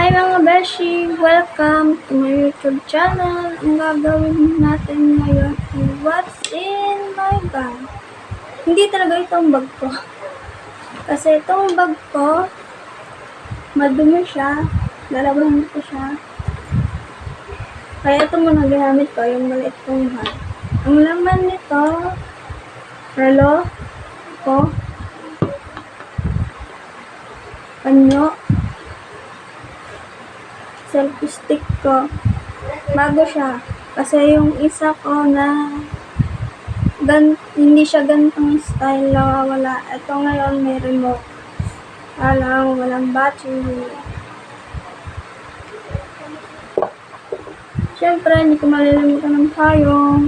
Hi mga beshi! Welcome to my YouTube channel. Ang gagawin natin ngayon ay what's in my bag. Hindi talaga itong bag ko. Kasi itong bag ko, madumi siya. Lalabahan ko siya. Kaya ito muna ginamit ko, yung maliit kong bag. Ang laman nito, relo ko, panyo, selfie stick ko. Bago siya. Kasi yung isa ko na hindi siya ganitong style na wala. Ito ngayon may remote. Walang battery. Siyempre, hindi ko malilimutan ng payong.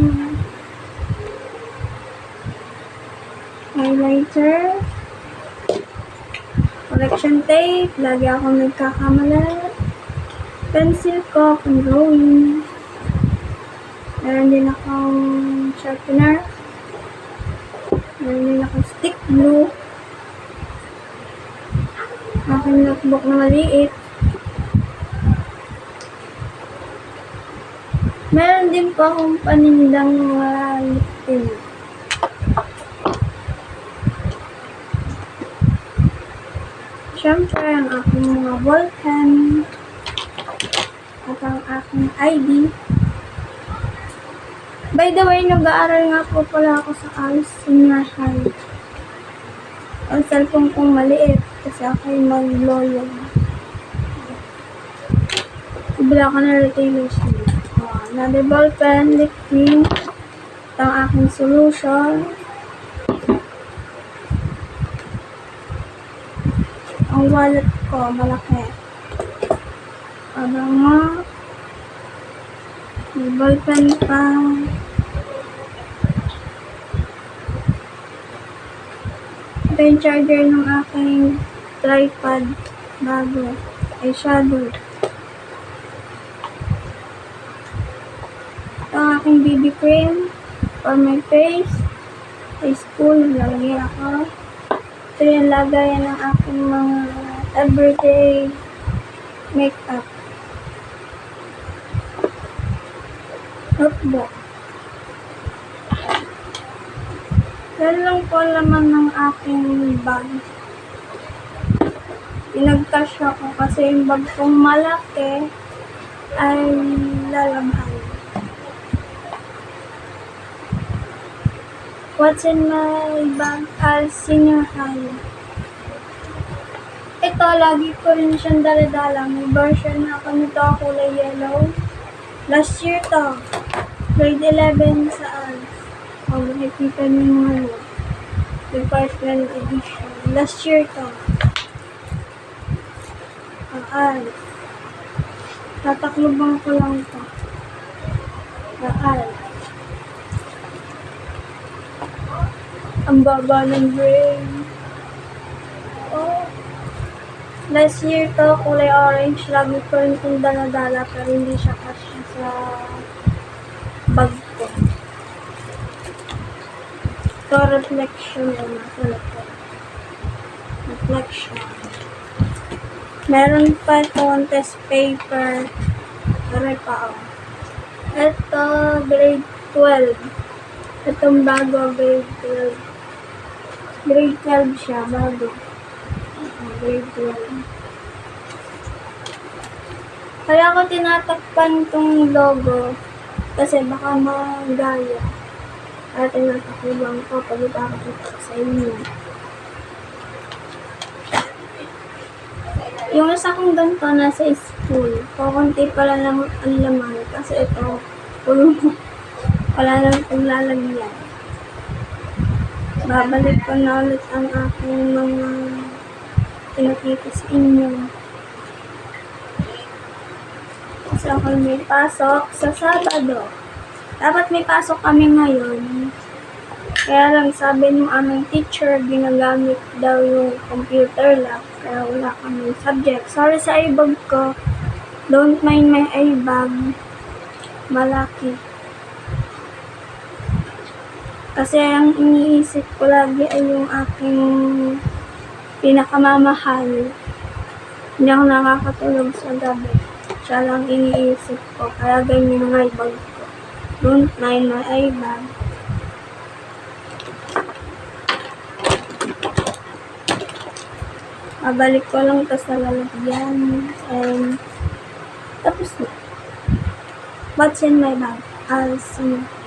Highlighter. Correction tape. Lagi ako nagkakamali. Pencil ko, pang drawing. Meron din akong sharpener. Meron din akong stick glue. Aking notebook na maliit. Meron din po akong panindang mga lip tint. Siyempre, ang aking mga ball pen. At ang aking ID. By the way, nag-aaral nga po pala ako sa ALS Senior High. Ang cellphone kong maliit kasi ako ay mag-lawyer. Ibila ko na retailers. Another ball pen, lip tint. Ito ang aking solution. Ang wallet ko, malaki. Abango. May ball pen pa. Ito yung charger ng aking tripod bago. Eyeshadow. Ito ang aking BB cream for my face. Sa school, nalagay ako. Ito yung lagayan ng aking mga everyday makeup. Notebook. Yan lang po laman ng aking bag. Pinag-cash ako kasi yung bag kong malaki ay lalabhan. What's in my bag? ALS Senior High. Ito, lagi ko rin siyang dala-dala. May version na ako nito, kulay yellow. Last year to. Grade 11 sa ALS. Nakikita niyo yung ano. Department edition. Last year to. ALS. Tatakluban ko lang to. ALS. Ang baba ng grade. Oh. Last year to, kulay orange. Lagi ko rin itong dala-dala pero hindi siya kasya sa bag ko. Ito, reflection na nasulat ko. Reflection. Meron pa contest paper. Meron pa ako. Ito, grade 12. Itong bago, grade 12. Grade 12 siya, bago. Grade 12. Kaya ako tinatakpan itong logo kasi baka magaya. Kaya tinatakpan ko pag ipapakita sa inyo. Yung isa kong ganito nasa school. Kukunti pala lang ang laman kasi ito pulong. Wala lang itong lalagyan. Babalik ko na ulit ang aking mga pinakita sa inyo. Kasi ako may pasok sa Sabado. Dapat may pasok kami ngayon. Kaya lang sabi ng aming teacher, ginagamit daw yung computer lab. Kaya wala kami subject. Sorry sa ibag ko. Don't mind my ibag. Malaki. Kasi ang iniisip ko lagi ay yung aking pinakamamahal. Hindi ako nakakatulog sa gabi. Siya lang iniisip ko. Kaya ganyan ang eye bag ko. Don't mind my eye bag. Babalik ko lang ito sa lalagyan. And tapos na. What's in my bag? I'll see you.